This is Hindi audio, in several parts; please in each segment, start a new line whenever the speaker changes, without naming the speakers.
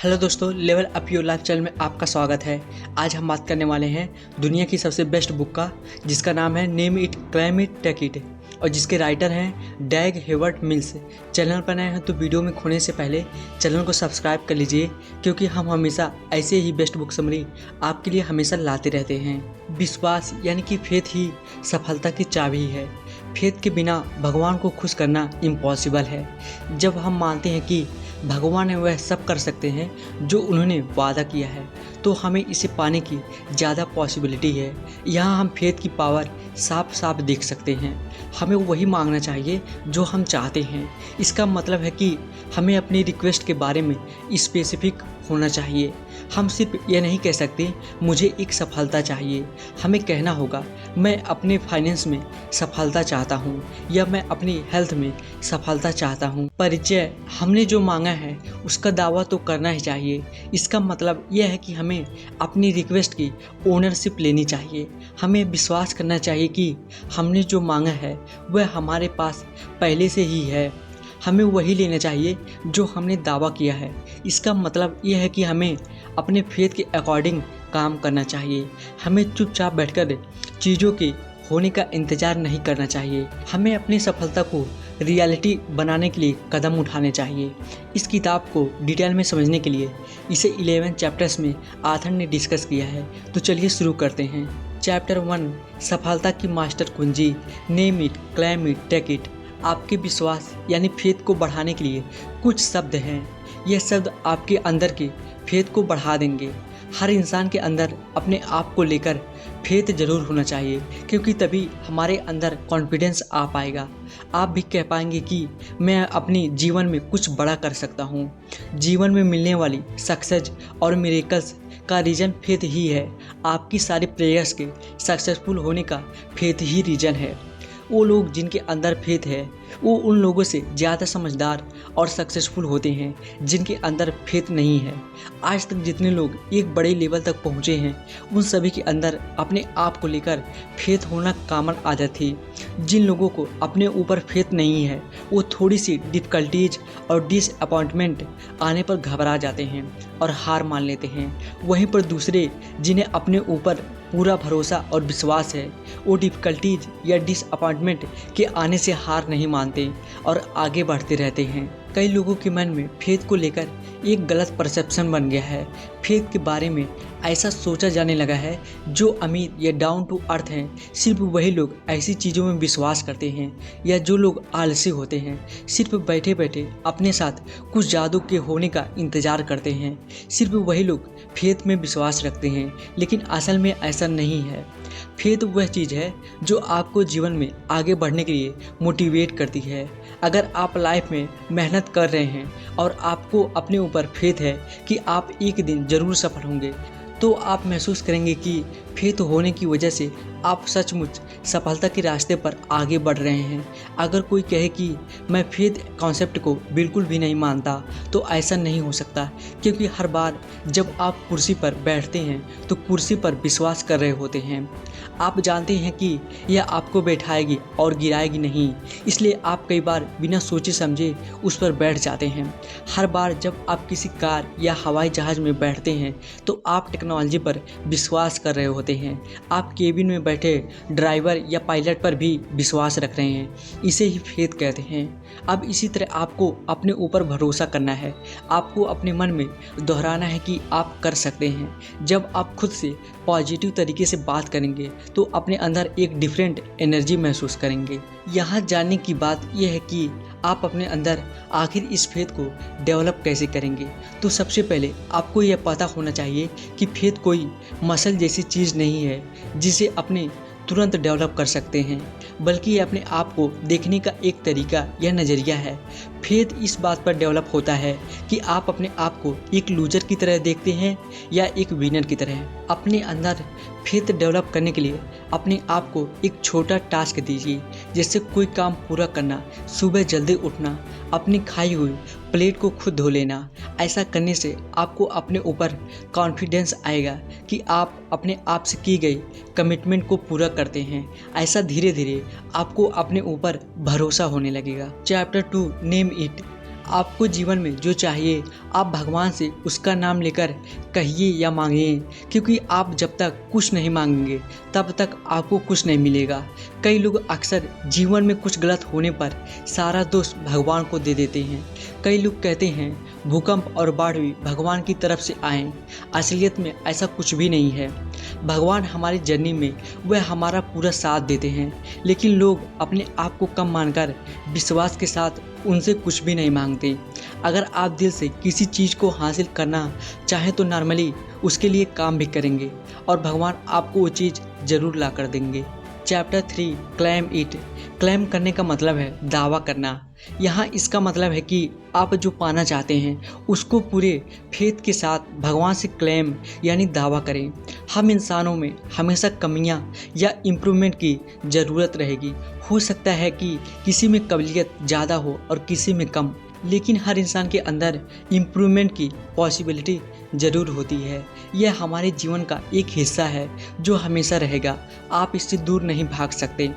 हेलो दोस्तों, level up your life channel में आपका स्वागत है। आज हम बात करने वाले हैं दुनिया की सबसे बेस्ट बुक का, जिसका नाम है name it claim it take it, और जिसके राइटर हैं डैग हेवर्ट मिल्स। चैनल पर नए हैं तो वीडियो में खोने से पहले चैनल को सब्सक्राइब कर लीजिए, क्योंकि हम हमेशा ऐसे ही बेस्ट बुक समरी आपके लिए हमेशा लाते रहते हैं। विश्वास यानी कि फेथ ही सफलता की चाबी है। फेथ के बिना भगवान को खुश करना इम्पॉसिबल है। जब हम मानते हैं कि भगवान है वह सब कर सकते हैं जो उन्होंने वादा किया है, तो हमें इसे पाने की ज़्यादा पॉसिबिलिटी है। यहाँ हम फेथ की पावर साफ साफ देख सकते हैं। हमें वही मांगना चाहिए जो हम चाहते हैं। इसका मतलब है कि हमें अपनी रिक्वेस्ट के बारे में स्पेसिफिक होना चाहिए। हम सिर्फ ये नहीं कह सकते मुझे एक सफलता चाहिए। हमें कहना होगा मैं अपने फाइनेंस में सफलता चाहता हूँ, या मैं अपनी हेल्थ में सफलता चाहता हूँ। परिचय हमने जो मांगा है उसका दावा तो करना ही चाहिए। इसका मतलब यह है कि हमें अपनी रिक्वेस्ट की ओनरशिप लेनी चाहिए। हमें विश्वास करना चाहिए कि हमने जो मांगा है वह हमारे पास पहले से ही है। हमें वही लेना चाहिए जो हमने दावा किया है। इसका मतलब यह है कि हमें अपने फेथ के अकॉर्डिंग काम करना चाहिए। हमें चुपचाप बैठकर चीज़ों के होने का इंतज़ार नहीं करना चाहिए। हमें अपनी सफलता को रियलिटी बनाने के लिए कदम उठाने चाहिए। इस किताब को डिटेल में समझने के लिए इसे 11 चैप्टर्स में आथर ने डिस्कस किया है। तो चलिए शुरू करते हैं। चैप्टर 1, सफलता की मास्टर कुंजी, name it claim it take it. आपके विश्वास यानी फेथ को बढ़ाने के लिए कुछ शब्द हैं। यह शब्द आपके अंदर के फेथ को बढ़ा देंगे। हर इंसान के अंदर अपने आप को लेकर फेथ जरूर होना चाहिए, क्योंकि तभी हमारे अंदर कॉन्फिडेंस आ पाएगा। आप भी कह पाएंगे कि मैं अपनी जीवन में कुछ बड़ा कर सकता हूँ। जीवन में मिलने वाली सक्सेस और मिरेकल्स का रीज़न फेथ ही है। आपकी सारी प्रेयर्स के सक्सेसफुल होने का फेथ ही रीज़न है। वो लोग जिनके अंदर फेथ है वो उन लोगों से ज़्यादा समझदार और सक्सेसफुल होते हैं जिनके अंदर फेथ नहीं है। आज तक जितने लोग एक बड़े लेवल तक पहुँचे हैं उन सभी के अंदर अपने आप को लेकर फेथ होना कॉमन आदत थी। जिन लोगों को अपने ऊपर फेथ नहीं है वो थोड़ी सी डिफ़िकल्टीज और डिसअपॉइंटमेंट आने पर घबरा जाते हैं और हार मान लेते हैं। वहीं पर दूसरे जिन्हें अपने ऊपर पूरा भरोसा और विश्वास है वो डिफ़िकल्टीज या डिसअपॉइंटमेंट के आने से हार नहीं मानते और आगे बढ़ते रहते हैं। कई लोगों के मन में फेथ को लेकर एक गलत परसेप्शन बन गया है। फेथ के बारे में ऐसा सोचा जाने लगा है जो अमीर या डाउन टू अर्थ हैं सिर्फ वही लोग ऐसी चीज़ों में विश्वास करते हैं, या जो लोग आलसी होते हैं सिर्फ बैठे बैठे अपने साथ कुछ जादू के होने का इंतज़ार करते हैं, सिर्फ वही लोग फेथ में विश्वास रखते हैं। लेकिन असल में ऐसा नहीं है। फेथ वह चीज़ है जो आपको जीवन में आगे बढ़ने के लिए मोटिवेट करती है। अगर आप लाइफ में मेहनत कर रहे हैं और आपको अपने ऊपर फेथ है कि आप एक दिन ज़रूर सफल होंगे, तो आप महसूस करेंगे कि फेथ होने की वजह से आप सचमुच सफलता के रास्ते पर आगे बढ़ रहे हैं। अगर कोई कहे कि मैं फेथ कॉन्सेप्ट को बिल्कुल भी नहीं मानता, तो ऐसा नहीं हो सकता, क्योंकि हर बार जब आप कुर्सी पर बैठते हैं तो कुर्सी पर विश्वास कर रहे होते हैं। आप जानते हैं कि यह आपको बैठाएगी और गिराएगी नहीं, इसलिए आप कई बार बिना सोचे समझे उस पर बैठ जाते हैं। हर बार जब आप किसी कार या हवाई जहाज़ में बैठते हैं तो आप टेक्नोलॉजी पर विश्वास कर रहे होते हैं। आप केबिन में बैठे ड्राइवर या पायलट पर भी विश्वास रख रहे हैं। इसे ही फेथ कहते हैं। अब इसी तरह आपको अपने ऊपर भरोसा करना है। आपको अपने मन में दोहराना है कि आप कर सकते हैं। जब आप खुद से पॉजिटिव तरीके से बात करेंगे तो अपने अंदर एक डिफरेंट एनर्जी महसूस करेंगे। यहाँ जानने की बात यह है कि आप अपने अंदर आखिर इस फेथ को डेवलप कैसे करेंगे। तो सबसे पहले आपको यह पता होना चाहिए कि फेथ कोई मसल जैसी चीज़ नहीं है जिसे अपने तुरंत डेवलप कर सकते हैं, बल्कि ये अपने आप को देखने का एक तरीका या नज़रिया है। फेथ इस बात पर डेवलप होता है कि आप अपने आप को एक लूजर की तरह देखते हैं या एक विनर की तरह। अपने अंदर फेथ डेवलप करने के लिए अपने आप को एक छोटा टास्क दीजिए, जैसे कोई काम पूरा करना, सुबह जल्दी उठना, अपनी खाई हुई प्लेट को खुद धो लेना। ऐसा करने से आपको अपने ऊपर कॉन्फिडेंस आएगा कि आप अपने आप से की गई कमिटमेंट को पूरा करते हैं। ऐसा धीरे धीरे आपको अपने ऊपर भरोसा होने लगेगा। Chapter 2, name it. आपको जीवन में जो चाहिए आप भगवान से उसका नाम लेकर कहिए या मांगिए, क्योंकि आप जब तक कुछ नहीं मांगेंगे तब तक आपको कुछ नहीं मिलेगा। कई लोग अक्सर जीवन में कुछ गलत होने पर सारा दोष भगवान को दे देते हैं। कई लोग कहते हैं भूकंप और बाढ़ भी भगवान की तरफ से आए। असलियत में ऐसा कुछ भी नहीं है। भगवान हमारी जर्नी में वह हमारा पूरा साथ देते हैं, लेकिन लोग अपने आप को कम मानकर विश्वास के साथ उनसे कुछ भी नहीं मांगते। अगर आप दिल से किसी चीज़ को हासिल करना चाहें तो नॉर्मली उसके लिए काम भी करेंगे और भगवान आपको वो चीज़ ज़रूर ला कर देंगे। Chapter 3 claim it. क्लेम करने का मतलब है दावा करना। यहाँ इसका मतलब है कि आप जो पाना चाहते हैं उसको पूरे फेथ के साथ भगवान से क्लेम यानी दावा करें। हम इंसानों में हमेशा कमियां या इम्प्रूवमेंट की ज़रूरत रहेगी। हो सकता है कि किसी में काबिलियत ज़्यादा हो और किसी में कम, लेकिन हर इंसान के अंदर इम्प्रूवमेंट की पॉसिबिलिटी ज़रूर होती है। यह हमारे जीवन का एक हिस्सा है जो हमेशा रहेगा। आप इससे दूर नहीं भाग सकते।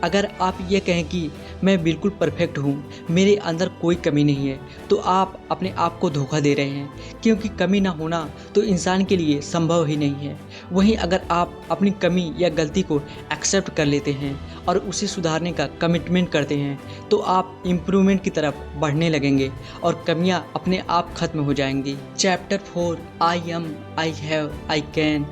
अगर आप ये कहें कि मैं बिल्कुल परफेक्ट हूँ, मेरे अंदर कोई कमी नहीं है, तो आप अपने आप को धोखा दे रहे हैं, क्योंकि कमी ना होना तो इंसान के लिए संभव ही नहीं है। वहीं अगर आप अपनी कमी या गलती को एक्सेप्ट कर लेते हैं और उसे सुधारने का कमिटमेंट करते हैं तो आप इम्प्रूवमेंट की तरफ बढ़ने लगेंगे और कमियां अपने आप खत्म हो जाएंगी। Chapter 4 I am, I have, I can.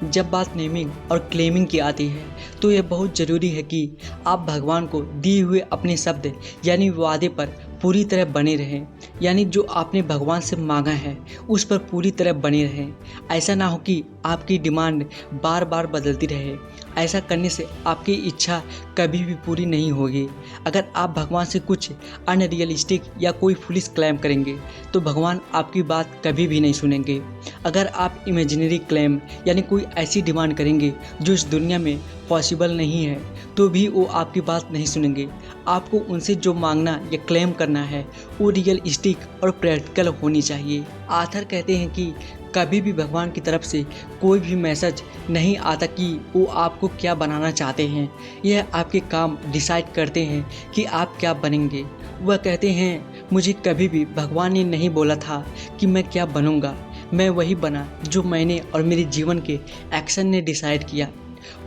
जब बात नेमिंग और क्लेमिंग की आती है तो यह बहुत ज़रूरी है कि आप भगवान को दिए हुए अपने शब्द यानी वादे पर पूरी तरह बने रहें। यानी जो आपने भगवान से मांगा है उस पर पूरी तरह बने रहें। ऐसा ना हो कि आपकी डिमांड बार बार बदलती रहे। ऐसा करने से आपकी इच्छा कभी भी पूरी नहीं होगी। अगर आप भगवान से कुछ अनरियलिस्टिक या कोई फुलिश क्लेम करेंगे तो भगवान आपकी बात कभी भी नहीं सुनेंगे। अगर आप इमेजिनरी क्लेम यानी कोई ऐसी डिमांड करेंगे जो इस दुनिया में पॉसिबल नहीं है तो भी वो आपकी बात नहीं सुनेंगे। आपको उनसे जो मांगना या क्लेम करना है वो रियलिस्टिक और प्रैक्टिकल होनी चाहिए। आथर कहते हैं कि कभी भी भगवान की तरफ से कोई भी मैसेज नहीं आता कि वो आपको क्या बनाना चाहते हैं। यह आपके काम डिसाइड करते हैं कि आप क्या बनेंगे। वह कहते हैं मुझे कभी भी भगवान ने नहीं बोला था कि मैं क्या बनूंगा, मैं वही बना जो मैंने और मेरे जीवन के एक्शन ने डिसाइड किया।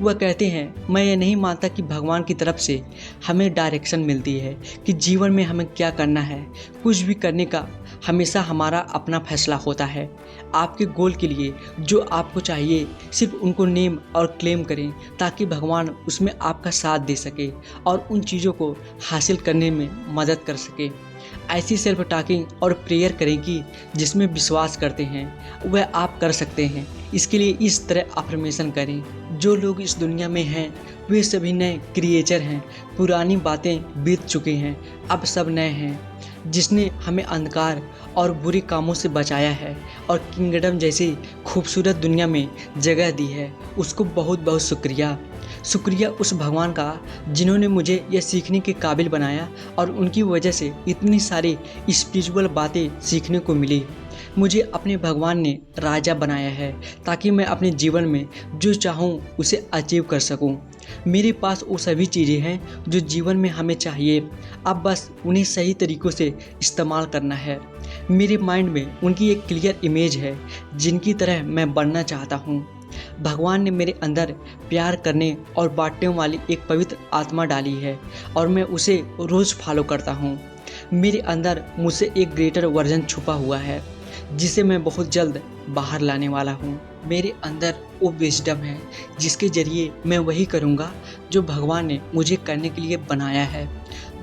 वह कहते हैं मैं ये नहीं मानता कि भगवान की तरफ से हमें डायरेक्शन मिलती है कि जीवन में हमें क्या करना है। कुछ भी करने का हमेशा हमारा अपना फैसला होता है। आपके गोल के लिए जो आपको चाहिए सिर्फ उनको नेम और क्लेम करें ताकि भगवान उसमें आपका साथ दे सके और उन चीज़ों को हासिल करने में मदद कर सके। ऐसी सेल्फ टॉकिंग और प्रेयर करें कि जिसमें विश्वास करते हैं वह आप कर सकते हैं। इसके लिए इस तरह अफर्मेशन करें, जो लोग इस दुनिया में हैं वे सभी नए क्रिएचर हैं। पुरानी बातें बीत चुकी हैं, अब सब नए हैं। जिसने हमें अंधकार और बुरे कामों से बचाया है और किंगडम जैसी खूबसूरत दुनिया में जगह दी है, उसको बहुत बहुत शुक्रिया। शुक्रिया उस भगवान का जिन्होंने मुझे यह सीखने के काबिल बनाया और उनकी वजह से इतनी सारी स्पिरिचुअल बातें सीखने को मिली। मुझे अपने भगवान ने राजा बनाया है ताकि मैं अपने जीवन में जो चाहूँ उसे अचीव कर सकूँ। मेरे पास वो सभी चीज़ें हैं जो जीवन में हमें चाहिए, अब बस उन्हें सही तरीक़ों से इस्तेमाल करना है। मेरे माइंड में उनकी एक क्लियर इमेज है जिनकी तरह मैं बनना चाहता हूँ। भगवान ने मेरे अंदर प्यार करने और बांटने वाली एक पवित्र आत्मा डाली है और मैं उसे रोज़ फॉलो करता हूँ। मेरे अंदर मुझसे एक ग्रेटर वर्जन छुपा हुआ है जिसे मैं बहुत जल्द बाहर लाने वाला हूँ। मेरे अंदर वो विजडम है जिसके ज़रिए मैं वही करूँगा जो भगवान ने मुझे करने के लिए बनाया है।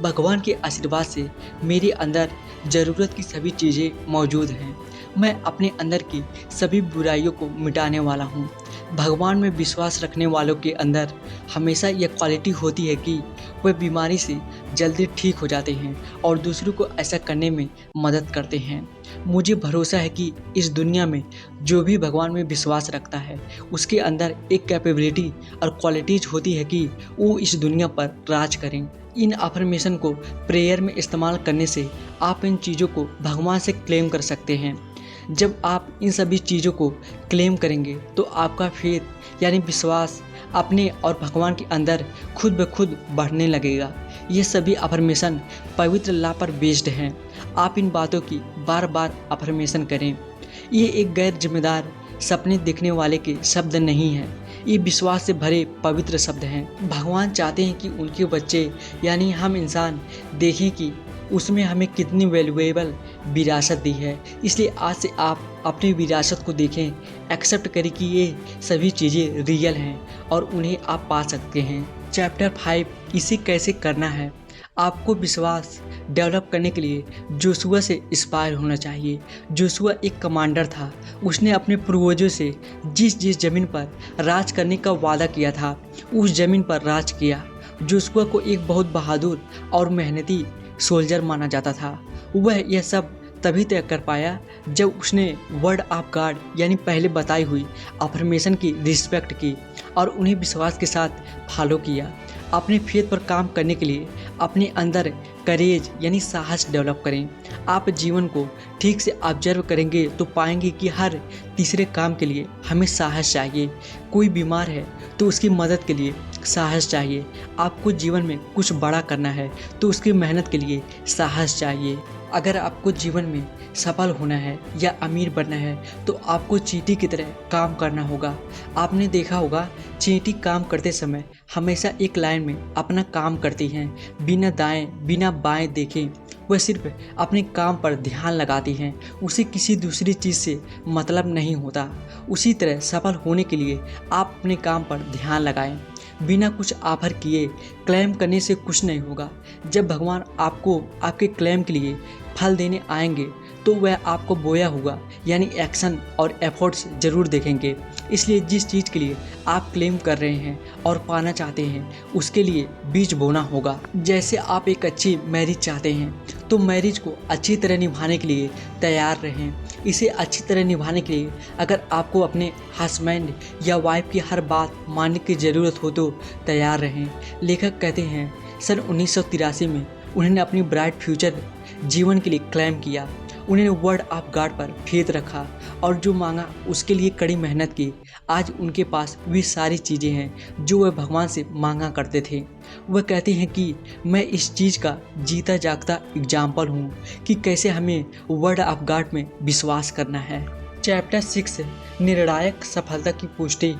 भगवान के आशीर्वाद से मेरे अंदर ज़रूरत की सभी चीज़ें मौजूद हैं। मैं अपने अंदर की सभी बुराइयों को मिटाने वाला हूँ। भगवान में विश्वास रखने वालों के अंदर हमेशा यह क्वालिटी होती है कि वह बीमारी से जल्दी ठीक हो जाते हैं और दूसरों को ऐसा करने में मदद करते हैं। मुझे भरोसा है कि इस दुनिया में जो भी भगवान में विश्वास रखता है उसके अंदर एक कैपेबिलिटी और क्वालिटीज होती है कि वो इस दुनिया पर राज करें। इन अफर्मेशन को प्रेयर में इस्तेमाल करने से आप इन चीज़ों को भगवान से क्लेम कर सकते हैं। जब आप इन सभी चीज़ों को क्लेम करेंगे तो आपका फेथ यानी विश्वास अपने और भगवान के अंदर खुद ब खुद बढ़ने लगेगा। ये सभी अफर्मेशन पवित्र लॉ पर बेस्ड हैं। आप इन बातों की बार बार अफर्मेशन करें। ये एक गैर जिम्मेदार सपने देखने वाले के शब्द नहीं हैं, ये विश्वास से भरे पवित्र शब्द हैं। भगवान चाहते हैं कि उनके बच्चे यानी हम इंसान देखें कि उसमें हमें कितनी वैल्यूएबल विरासत दी है। इसलिए आज से आप अपनी विरासत को देखें, एक्सेप्ट करें कि ये सभी चीज़ें रियल हैं और उन्हें आप पा सकते हैं। चैप्टर 5 इसे कैसे करना है। आपको विश्वास डेवलप करने के लिए जोशुआ से इंस्पायर होना चाहिए। जोशुआ एक कमांडर था। उसने अपने पूर्वजों से जिस ज़मीन पर राज करने का वादा किया था उस ज़मीन पर राज किया। जोशुआ को एक बहुत बहादुर और मेहनती सोल्जर माना जाता था। वह यह सब तभी तय कर पाया जब उसने वर्ड ऑफ गॉड यानी पहले बताई हुई अफर्मेशन की रिस्पेक्ट की और उन्हें विश्वास के साथ फॉलो किया। अपने फेथ पर काम करने के लिए अपने अंदर करेज यानी साहस डेवलप करें। आप जीवन को ठीक से ऑब्जर्व करेंगे तो पाएंगे कि हर तीसरे काम के लिए हमें साहस चाहिए। कोई बीमार है तो उसकी मदद के लिए साहस चाहिए। आपको जीवन में कुछ बड़ा करना है तो उसकी मेहनत के लिए साहस चाहिए। अगर आपको जीवन में सफल होना है या अमीर बनना है तो आपको चींटी की तरह काम करना होगा। आपने देखा होगा चींटी काम करते समय हमेशा एक लाइन में अपना काम करती हैं, बिना दाएं बिना बाएं देखें। वह सिर्फ अपने काम पर ध्यान लगाती हैं, उसे किसी दूसरी चीज़ से मतलब नहीं होता। उसी तरह सफल होने के लिए आप अपने काम पर ध्यान लगाएं। बिना कुछ ऑफर किए क्लेम करने से कुछ नहीं होगा। जब भगवान आपको आपके क्लेम के लिए फल देने आएंगे तो वह आपको बोया हुआ यानी एक्शन और एफर्ट्स जरूर देखेंगे। इसलिए जिस चीज़ के लिए आप क्लेम कर रहे हैं और पाना चाहते हैं उसके लिए बीज बोना होगा। जैसे आप एक अच्छी मैरिज चाहते हैं तो मैरिज को अच्छी तरह निभाने के लिए तैयार रहें। इसे अच्छी तरह निभाने के लिए अगर आपको अपने हस्बैंड या वाइफ की हर बात मानने की ज़रूरत हो तो तैयार रहें। लेखक कहते हैं सन 1983 में उन्होंने अपनी ब्राइट फ्यूचर जीवन के लिए क्लेम किया। उन्होंने वर्ड ऑफ गॉड पर फेथ रखा और जो मांगा उसके लिए कड़ी मेहनत की। आज उनके पास वे सारी चीज़ें हैं जो वह भगवान से मांगा करते थे। वह कहते हैं कि मैं इस चीज़ का जीता जागता एग्जाम्पल हूँ कि कैसे हमें वर्ड ऑफ गॉड में विश्वास करना है। चैप्टर 6 निर्णायक सफलता की पुष्टि।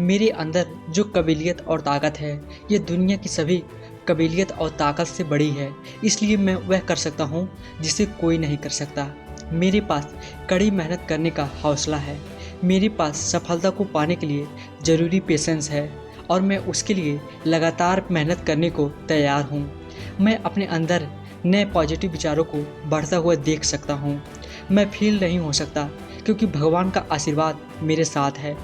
मेरे अंदर जो काबिलियत और ताकत है यह दुनिया की सभी काबिलियत और ताकत से बड़ी है। इसलिए मैं वह कर सकता हूँ जिसे कोई नहीं कर सकता। मेरे पास कड़ी मेहनत करने का हौसला है। मेरे पास सफलता को पाने के लिए ज़रूरी पेशेंस है और मैं उसके लिए लगातार मेहनत करने को तैयार हूँ। मैं अपने अंदर नए पॉजिटिव विचारों को बढ़ता हुआ देख सकता हूँ। मैं फेल नहीं हो सकता क्योंकि भगवान का आशीर्वाद मेरे साथ है।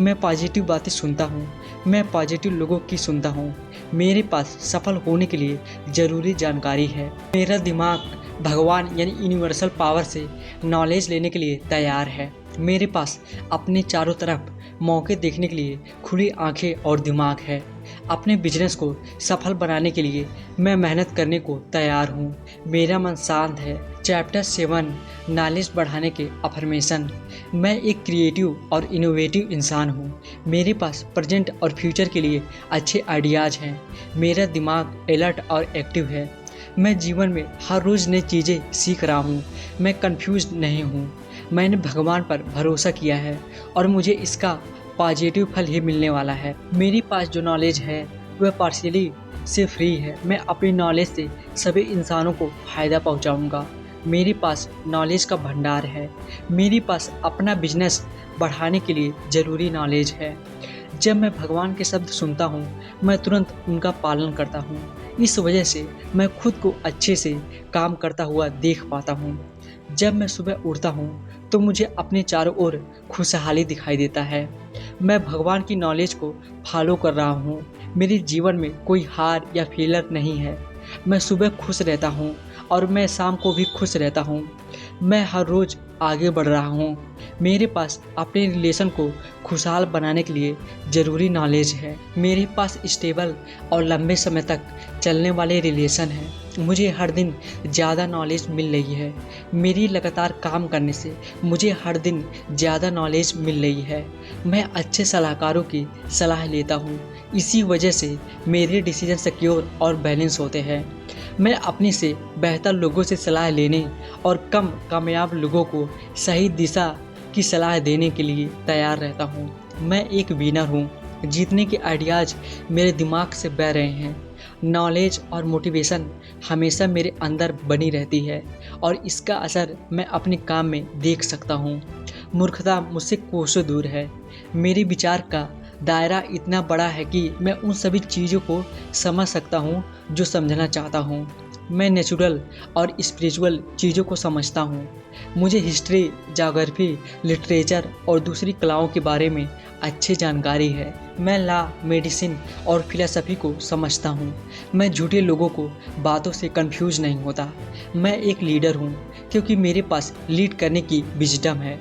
मैं पॉजिटिव बातें सुनता हूँ, मैं पॉजिटिव लोगों की सुनता हूँ। मेरे पास सफल होने के लिए ज़रूरी जानकारी है। मेरा दिमाग भगवान यानी यूनिवर्सल पावर से नॉलेज लेने के लिए तैयार है। मेरे पास अपने चारों तरफ मौके देखने के लिए खुली आंखें और दिमाग है। अपने बिजनेस को सफल बनाने के लिए मैं मेहनत करने को तैयार हूँ। मेरा मन शांत है। चैप्टर 7 नॉलेज बढ़ाने के अफर्मेशन। मैं एक क्रिएटिव और इनोवेटिव इंसान हूँ। मेरे पास प्रेजेंट और फ्यूचर के लिए अच्छे आइडियाज़ हैं। मेरा दिमाग अलर्ट और एक्टिव है। मैं जीवन में हर रोज़ नई चीज़ें सीख रहा हूँ। मैं कंफ्यूज नहीं हूँ। मैंने भगवान पर भरोसा किया है और मुझे इसका पॉजिटिव फल ही मिलने वाला है। मेरे पास जो नॉलेज है वह पार्शियली से फ्री है। मैं अपनी नॉलेज से सभी इंसानों को फ़ायदा पहुंचाऊंगा। मेरे पास नॉलेज का भंडार है। मेरे पास अपना बिजनेस बढ़ाने के लिए ज़रूरी नॉलेज है। जब मैं भगवान के शब्द सुनता हूँ मैं तुरंत उनका पालन करता हूँ। इस वजह से मैं खुद को अच्छे से काम करता हुआ देख पाता हूँ। जब मैं सुबह उठता हूँ तो मुझे अपने चारों ओर खुशहाली दिखाई देता है। मैं भगवान की नॉलेज को फॉलो कर रहा हूँ। मेरे जीवन में कोई हार या फेलियर नहीं है। मैं सुबह खुश रहता हूँ और मैं शाम को भी खुश रहता हूँ। मैं हर रोज़ आगे बढ़ रहा हूँ। मेरे पास अपने रिलेशन को खुशहाल बनाने के लिए ज़रूरी नॉलेज है। मेरे पास स्टेबल और लंबे समय तक चलने वाले रिलेशन हैं। मुझे हर दिन ज़्यादा नॉलेज मिल रही है। मेरी लगातार काम करने से मुझे हर दिन ज़्यादा नॉलेज मिल रही है। मैं अच्छे सलाहकारों की सलाह लेता हूँ। इसी वजह से मेरे डिसीजन सिक्योर और बैलेंस होते हैं। मैं अपने से बेहतर लोगों से सलाह लेने और कम कामयाब लोगों को सही दिशा की सलाह देने के लिए तैयार रहता हूँ। मैं एक विनर हूँ। जीतने के आइडियाज़ मेरे दिमाग से बह रहे हैं। नॉलेज और मोटिवेशन हमेशा मेरे अंदर बनी रहती है और इसका असर मैं अपने काम में देख सकता हूँ। मूर्खता मुझसे कोसों दूर है। मेरे विचार का दायरा इतना बड़ा है कि मैं उन सभी चीज़ों को समझ सकता हूँ जो समझना चाहता हूँ। मैं नेचुरल और स्पिरिचुअल चीज़ों को समझता हूँ। मुझे हिस्ट्री, ज्योग्राफी, लिटरेचर और दूसरी कलाओं के बारे में अच्छी जानकारी है। मैं लॉ, मेडिसिन और फिलॉसफी को समझता हूँ। मैं झूठे लोगों को बातों से कंफ्यूज नहीं होता। मैं एक लीडर हूँ क्योंकि मेरे पास लीड करने की विजडम है।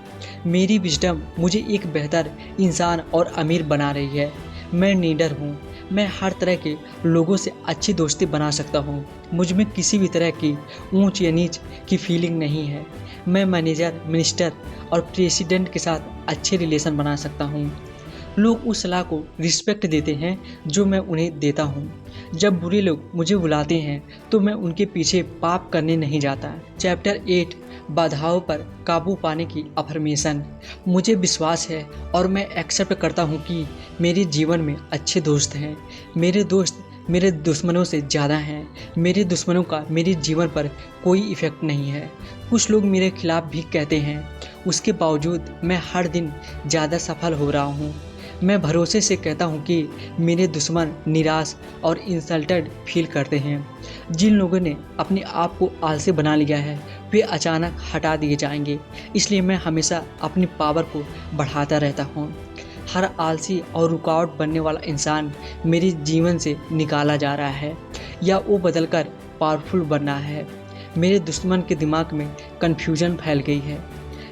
मेरी विजडम मुझे एक बेहतर इंसान और अमीर बना रही है। मैं लीडर हूँ। मैं हर तरह के लोगों से अच्छी दोस्ती बना सकता हूँ। मुझ में किसी भी तरह की ऊंच या नीच की फीलिंग नहीं है। मैं मैनेजर, मिनिस्टर और प्रेसिडेंट के साथ अच्छे रिलेशन बना सकता हूँ। लोग उस सलाह को रिस्पेक्ट देते हैं जो मैं उन्हें देता हूँ। जब बुरे लोग मुझे बुलाते हैं तो मैं उनके पीछे पाप करने नहीं जाता। चैप्टर 8 बाधाओं पर काबू पाने की अफर्मेशन। मुझे विश्वास है और मैं एक्सेप्ट करता हूँ कि मेरे जीवन में अच्छे दोस्त हैं। मेरे दोस्त मेरे दुश्मनों से ज़्यादा हैं। मेरे दुश्मनों का मेरे जीवन पर कोई इफ़ेक्ट नहीं है। कुछ लोग मेरे खिलाफ भी कहते हैं, उसके बावजूद मैं हर दिन ज़्यादा सफल हो रहा हूँ। मैं भरोसे से कहता हूँ कि मेरे दुश्मन निराश और इंसल्टेड फील करते हैं। जिन लोगों ने अपने आप को आलसी बना लिया है वे अचानक हटा दिए जाएंगे। इसलिए मैं हमेशा अपनी पावर को बढ़ाता रहता हूँ। हर आलसी और रुकावट बनने वाला इंसान मेरे जीवन से निकाला जा रहा है या वो बदलकर पावरफुल बनना है। मेरे दुश्मन के दिमाग में कन्फ्यूजन फैल गई है।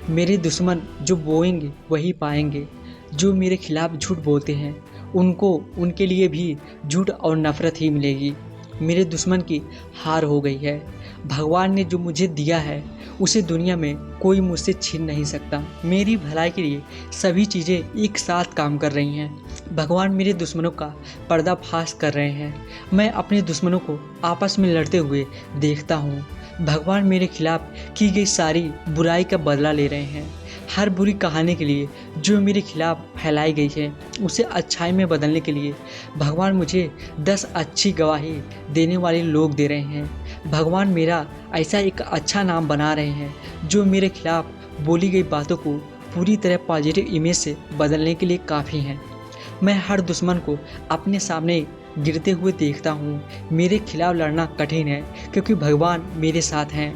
मेरे दुश्मन जो बोएंगे वही पाएंगे। जो मेरे खिलाफ झूठ बोलते हैं उनको उनके लिए भी झूठ और नफरत ही मिलेगी। मेरे दुश्मन की हार हो गई है। भगवान ने जो मुझे दिया है उसे दुनिया में कोई मुझसे छीन नहीं सकता। मेरी भलाई के लिए सभी चीज़ें एक साथ काम कर रही हैं। भगवान मेरे दुश्मनों का पर्दाफाश कर रहे हैं। मैं अपने दुश्मनों को आपस में लड़ते हुए देखता हूँ। भगवान मेरे खिलाफ की गई सारी बुराई का बदला ले रहे हैं। हर बुरी कहानी के लिए जो मेरे खिलाफ फैलाई गई है उसे अच्छाई में बदलने के लिए भगवान मुझे 10 अच्छी गवाही देने वाले लोग दे रहे हैं। भगवान मेरा ऐसा एक अच्छा नाम बना रहे हैं जो मेरे खिलाफ बोली गई बातों को पूरी तरह पॉजिटिव इमेज से बदलने के लिए काफ़ी हैं। मैं हर दुश्मन को अपने सामने गिरते हुए देखता हूँ। मेरे खिलाफ लड़ना कठिन है क्योंकि भगवान मेरे साथ हैं।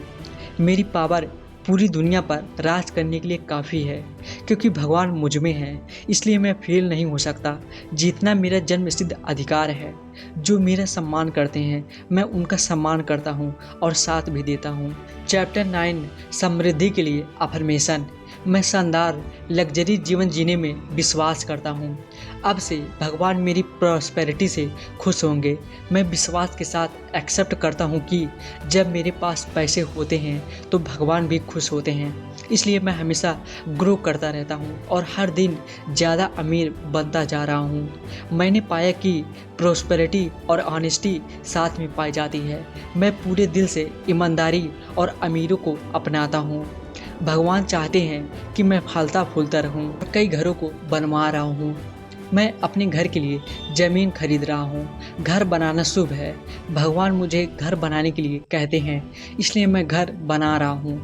मेरी पावर पूरी दुनिया पर राज करने के लिए काफ़ी है क्योंकि भगवान मुझ में है। इसलिए मैं फेल नहीं हो सकता। जीतना मेरा जन्मसिद्ध अधिकार है। जो मेरा सम्मान करते हैं मैं उनका सम्मान करता हूँ और साथ भी देता हूँ। चैप्टर 9 समृद्धि के लिए अफर्मेशन। मैं शानदार लग्जरी जीवन जीने में विश्वास करता हूँ। अब से भगवान मेरी प्रॉस्पेरिटी से खुश होंगे। मैं विश्वास के साथ एक्सेप्ट करता हूँ कि जब मेरे पास पैसे होते हैं तो भगवान भी खुश होते हैं। इसलिए मैं हमेशा ग्रो करता रहता हूँ और हर दिन ज़्यादा अमीर बनता जा रहा हूँ। मैंने पाया कि प्रॉस्पेरिटी और ऑनेस्टी साथ में पाई जाती है। मैं पूरे दिल से ईमानदारी और अमीरों को अपनाता हूँ। भगवान चाहते हैं कि मैं फलता फूलता रहूं। कई घरों को बनवा रहा हूँ। मैं अपने घर के लिए ज़मीन खरीद रहा हूँ। घर बनाना शुभ है। भगवान मुझे घर बनाने के लिए कहते हैं, इसलिए मैं घर बना रहा हूँ।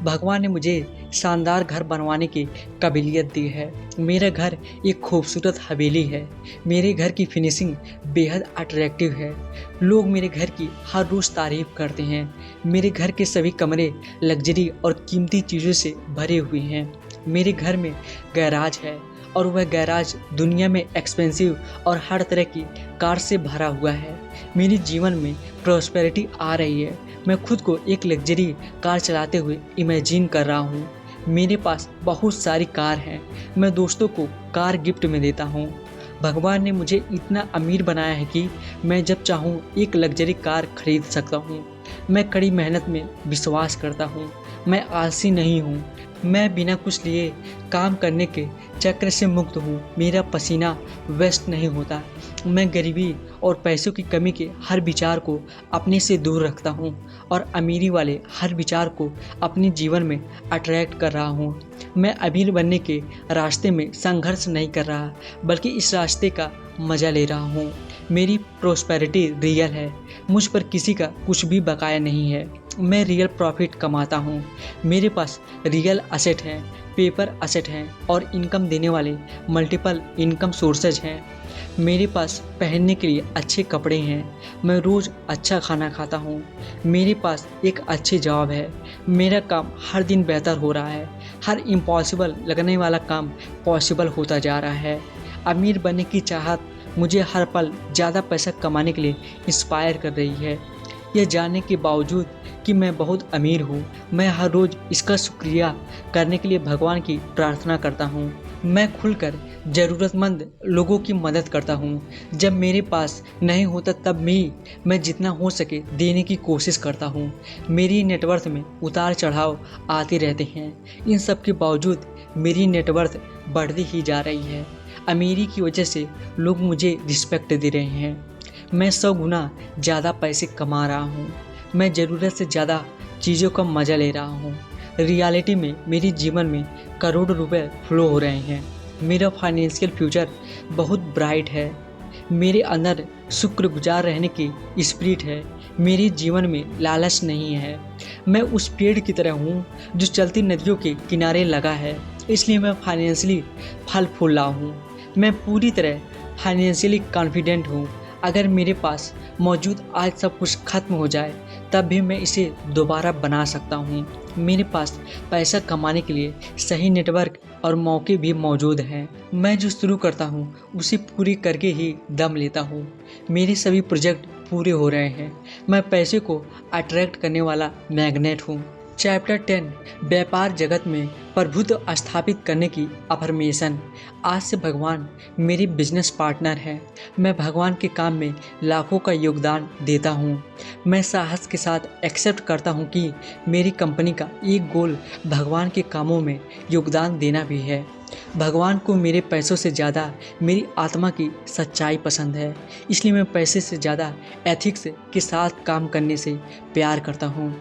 भगवान ने मुझे शानदार घर बनवाने की काबिलियत दी है। मेरा घर एक खूबसूरत हवेली है। मेरे घर की फिनिशिंग बेहद अट्रैक्टिव है। लोग मेरे घर की हर रोज़ तारीफ करते हैं। मेरे घर के सभी कमरे लग्जरी और कीमती चीज़ों से भरे हुए हैं। मेरे घर में गैराज है और वह गैराज दुनिया में एक्सपेंसिव और हर तरह की कार से भरा हुआ है। मेरे जीवन में प्रॉस्पेरिटी आ रही है। मैं खुद को एक लग्जरी कार चलाते हुए इमेजिन कर रहा हूँ। मेरे पास बहुत सारी कार हैं। मैं दोस्तों को कार गिफ्ट में देता हूँ। भगवान ने मुझे इतना अमीर बनाया है कि मैं जब चाहूँ एक लग्जरी कार खरीद सकता हूँ। मैं कड़ी मेहनत में विश्वास करता हूँ। मैं आलसी नहीं हूँ। मैं बिना कुछ लिए काम करने के चक्र से मुक्त हूँ। मेरा पसीना वेस्ट नहीं होता। मैं गरीबी और पैसों की कमी के हर विचार को अपने से दूर रखता हूँ और अमीरी वाले हर विचार को अपने जीवन में अट्रैक्ट कर रहा हूँ। मैं अमीर बनने के रास्ते में संघर्ष नहीं कर रहा, बल्कि इस रास्ते का मज़ा ले रहा हूँ। मेरी प्रोस्पेरिटी रियल है। मुझ पर किसी का कुछ भी बकाया नहीं है। मैं रियल प्रॉफिट कमाता हूँ। मेरे पास रियल असेट हैं, पेपर असेट हैं और इनकम देने वाले मल्टीपल इनकम सोर्सेज हैं। मेरे पास पहनने के लिए अच्छे कपड़े हैं। मैं रोज़ अच्छा खाना खाता हूँ। मेरे पास एक अच्छी जॉब है। मेरा काम हर दिन बेहतर हो रहा है। हर इम्पॉसिबल लगने वाला काम पॉसिबल होता जा रहा है। अमीर बनने की चाहत मुझे हर पल ज़्यादा पैसा कमाने के लिए इंस्पायर कर रही है। यह जानने के बावजूद कि मैं बहुत अमीर हूँ, मैं हर रोज़ इसका शुक्रिया करने के लिए भगवान की प्रार्थना करता हूँ। मैं खुलकर ज़रूरतमंद लोगों की मदद करता हूँ। जब मेरे पास नहीं होता तब भी मैं जितना हो सके देने की कोशिश करता हूँ। मेरी नेटवर्थ में उतार चढ़ाव आते रहते हैं। इन सब के बावजूद मेरी नेटवर्थ बढ़ती ही जा रही है। अमीरी की वजह से लोग मुझे रिस्पेक्ट दे रहे हैं। मैं 100 गुना ज़्यादा पैसे कमा रहा हूँ। मैं ज़रूरत से ज़्यादा चीज़ों का मज़ा ले रहा हूँ। रियलिटी में मेरे जीवन में करोड़ों रुपए फ्लो हो रहे हैं। मेरा फाइनेंशियल फ्यूचर बहुत ब्राइट है। मेरे अंदर शुक्रगुजार रहने की स्पिरिट है। मेरे जीवन में लालच नहीं है। मैं उस पेड़ की तरह हूँ जो चलती नदियों के किनारे लगा है, इसलिए मैं फाइनेंशियली फल फूल रहा हूँ। मैं पूरी तरह फाइनेंशियली कॉन्फिडेंट हूँ। अगर मेरे पास मौजूद आज सब कुछ खत्म हो जाए तब भी मैं इसे दोबारा बना सकता हूँ। मेरे पास पैसा कमाने के लिए सही नेटवर्क और मौके भी मौजूद हैं। मैं जो शुरू करता हूँ उसे पूरी करके ही दम लेता हूँ। मेरे सभी प्रोजेक्ट पूरे हो रहे हैं। मैं पैसे को अट्रैक्ट करने वाला मैग्नेट हूँ। चैप्टर 10 व्यापार जगत में प्रभुत्व स्थापित करने की अफर्मेशन। आज से भगवान मेरी बिजनेस पार्टनर हैं। मैं भगवान के काम में लाखों का योगदान देता हूँ। मैं साहस के साथ एक्सेप्ट करता हूँ कि मेरी कंपनी का एक गोल भगवान के कामों में योगदान देना भी है। भगवान को मेरे पैसों से ज़्यादा मेरी आत्मा की सच्चाई पसंद है, इसलिए मैं पैसे से ज़्यादा एथिक्स के साथ काम करने से प्यार करता हूँ।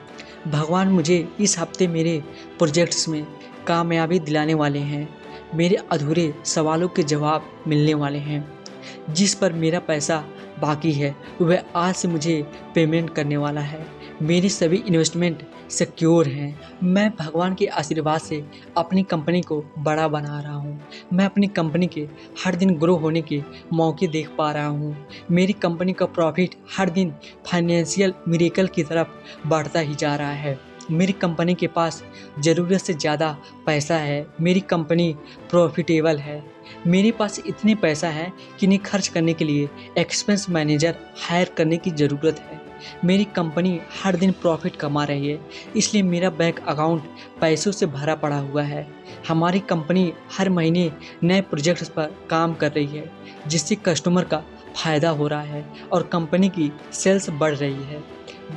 भगवान मुझे इस हफ्ते मेरे प्रोजेक्ट्स में कामयाबी दिलाने वाले हैं। मेरे अधूरे सवालों के जवाब मिलने वाले हैं। जिस पर मेरा पैसा बाकी है वह आज से मुझे पेमेंट करने वाला है। मेरी सभी इन्वेस्टमेंट सिक्योर हैं। मैं भगवान के आशीर्वाद से अपनी कंपनी को बड़ा बना रहा हूँ। मैं अपनी कंपनी के हर दिन ग्रो होने के मौके देख पा रहा हूँ। मेरी कंपनी का प्रॉफिट हर दिन फाइनेंशियल मिरेकल की तरफ बढ़ता ही जा रहा है। मेरी कंपनी के पास ज़रूरत से ज़्यादा पैसा है। मेरी कंपनी प्रॉफिटेबल है। मेरे पास इतने पैसा है कि इन्हें खर्च करने के लिए एक्सपेंस मैनेजर हायर करने की ज़रूरत है। मेरी कंपनी हर दिन प्रॉफिट कमा रही है, इसलिए मेरा बैंक अकाउंट पैसों से भरा पड़ा हुआ है। हमारी कंपनी हर महीने नए प्रोजेक्ट्स पर काम कर रही है, जिससे कस्टमर का फ़ायदा हो रहा है और कंपनी की सेल्स बढ़ रही है।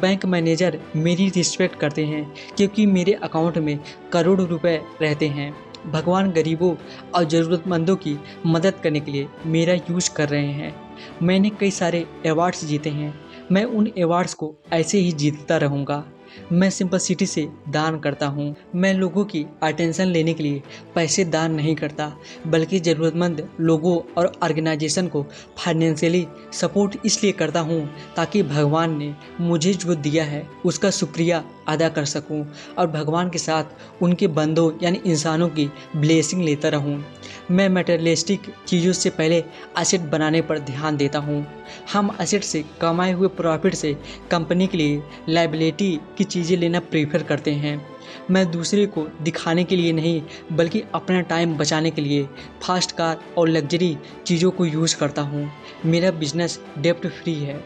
बैंक मैनेजर मेरी रिस्पेक्ट करते हैं क्योंकि मेरे अकाउंट में करोड़ों रुपए रहते हैं। भगवान गरीबों और ज़रूरतमंदों की मदद करने के लिए मेरा यूज़ कर रहे हैं। मैंने कई सारे अवार्ड्स जीते हैं। मैं उन अवार्ड्स को ऐसे ही जीतता रहूँगा। मैं सिंपलिसिटी से दान करता हूँ। मैं लोगों की अटेंशन लेने के लिए पैसे दान नहीं करता, बल्कि ज़रूरतमंद लोगों और ऑर्गेनाइजेशन को फाइनेंशियली सपोर्ट इसलिए करता हूँ ताकि भगवान ने मुझे जो दिया है उसका शुक्रिया अदा कर सकूं और भगवान के साथ उनके बंदों यानी इंसानों की ब्लेसिंग लेता रहूं। मैं मटेरियलिस्टिक चीज़ों से पहले एसेट बनाने पर ध्यान देता हूं। हम एसेट से कमाए हुए प्रॉफिट से कंपनी के लिए लायबिलिटी की चीज़ें लेना प्रेफर करते हैं। मैं दूसरे को दिखाने के लिए नहीं बल्कि अपना टाइम बचाने के लिए फास्ट कार और लग्जरी चीज़ों को यूज़ करता हूँ। मेरा बिजनेस डेब्ट फ्री है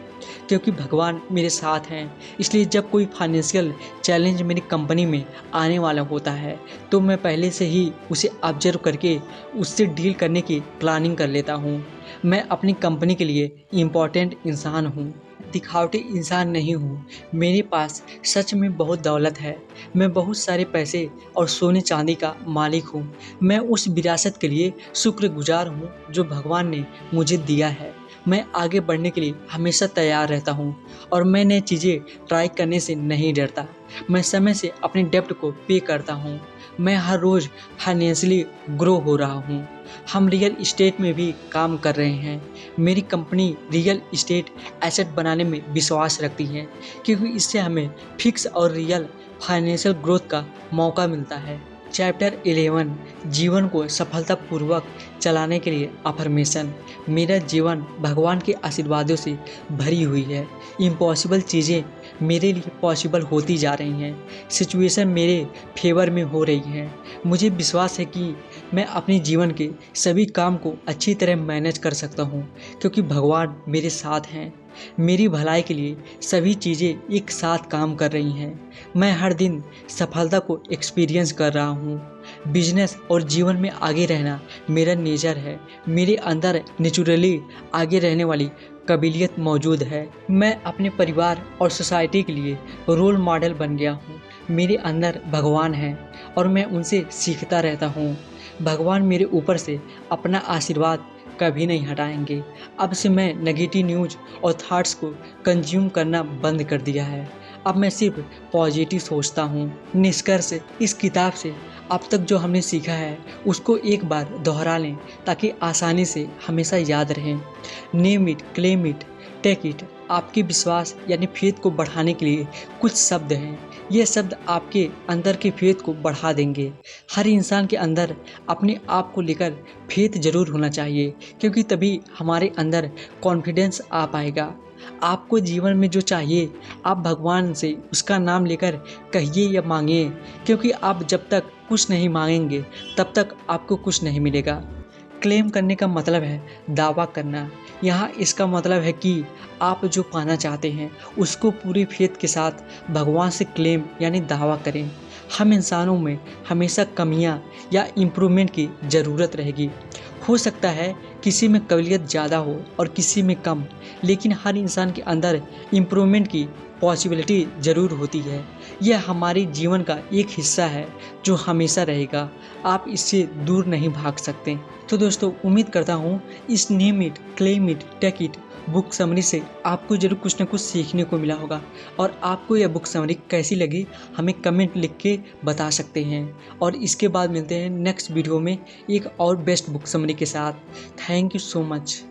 क्योंकि भगवान मेरे साथ हैं। इसलिए जब कोई फाइनेंशियल चैलेंज मेरी कंपनी में आने वाला होता है तो मैं पहले से ही उसे ऑब्जर्व करके उससे डील करने की प्लानिंग कर लेता हूँ। मैं अपनी कंपनी के लिए इम्पोर्टेंट इंसान हूँ, दिखावटी इंसान नहीं हूँ। मेरे पास सच में बहुत दौलत है। मैं बहुत सारे पैसे और सोने चांदी का मालिक हूँ। मैं उस विरासत के लिए शुक्रगुजार हूँ जो भगवान ने मुझे दिया है। मैं आगे बढ़ने के लिए हमेशा तैयार रहता हूँ और मैं नई चीज़ें ट्राई करने से नहीं डरता। मैं समय से अपने डेब्ट को पे करता हूँ। मैं हर रोज़ फाइनेंशियली ग्रो हो रहा हूँ। हम रियल इस्टेट में भी काम कर रहे हैं। मेरी कंपनी रियल इस्टेट एसेट बनाने में विश्वास रखती है क्योंकि इससे हमें फिक्स और रियल फाइनेंशियल ग्रोथ का मौका मिलता है। चैप्टर 11 जीवन को सफलतापूर्वक चलाने के लिए अफर्मेशन। मेरा जीवन भगवान के आशीर्वादों से भरी हुई है। इम्पॉसिबल चीज़ें मेरे लिए पॉसिबल होती जा रही हैं। सिचुएशन मेरे फेवर में हो रही है। मुझे विश्वास है कि मैं अपने जीवन के सभी काम को अच्छी तरह मैनेज कर सकता हूँ क्योंकि भगवान मेरे साथ हैं। मेरी भलाई के लिए सभी चीज़ें एक साथ काम कर रही हैं। मैं हर दिन सफलता को एक्सपीरियंस कर रहा हूँ। बिजनेस और जीवन में आगे रहना मेरा नेचर है। मेरे अंदर नेचुरली आगे रहने वाली काबिलियत मौजूद है। मैं अपने परिवार और सोसाइटी के लिए रोल मॉडल बन गया हूँ। मेरे अंदर भगवान है और मैं उनसे सीखता रहता हूँ। भगवान मेरे ऊपर से अपना आशीर्वाद कभी नहीं हटाएंगे। अब से मैं नेगेटिव न्यूज़ और थॉट्स को कंज्यूम करना बंद कर दिया है। अब मैं सिर्फ पॉजिटिव सोचता हूँ। निष्कर्ष इस किताब से अब तक जो हमने सीखा है उसको एक बार दोहरा लें ताकि आसानी से हमेशा याद रहें। Name it, claim it, take it. आपके विश्वास यानी फेथ को बढ़ाने के लिए कुछ शब्द हैं। ये शब्द आपके अंदर के फेथ को बढ़ा देंगे। हर इंसान के अंदर अपने आप को लेकर फेथ जरूर होना चाहिए क्योंकि तभी हमारे अंदर कॉन्फिडेंस आ पाएगा। आपको जीवन में जो चाहिए आप भगवान से उसका नाम लेकर कहिए या मांगिए क्योंकि आप जब तक कुछ नहीं मांगेंगे तब तक आपको कुछ नहीं मिलेगा। क्लेम करने का मतलब है दावा करना। यहाँ इसका मतलब है कि आप जो पाना चाहते हैं उसको पूरी फेथ के साथ भगवान से क्लेम यानी दावा करें। हम इंसानों में हमेशा कमियाँ या इम्प्रूवमेंट की ज़रूरत रहेगी। हो सकता है किसी में काबिलियत ज़्यादा हो और किसी में कम, लेकिन हर इंसान के अंदर इम्प्रूवमेंट की पॉसिबिलिटी ज़रूर होती है। यह हमारे जीवन का एक हिस्सा है जो हमेशा रहेगा। आप इससे दूर नहीं भाग सकते। तो दोस्तों उम्मीद करता हूँ इस name it, claim it, take it book summary से आपको जरूर कुछ ना कुछ सीखने को मिला होगा। और आपको यह बुक समरी कैसी लगी हमें कमेंट लिख के बता सकते हैं। और इसके बाद मिलते हैं नेक्स्ट वीडियो में एक और बेस्ट बुक समरी के साथ। Thank you so much.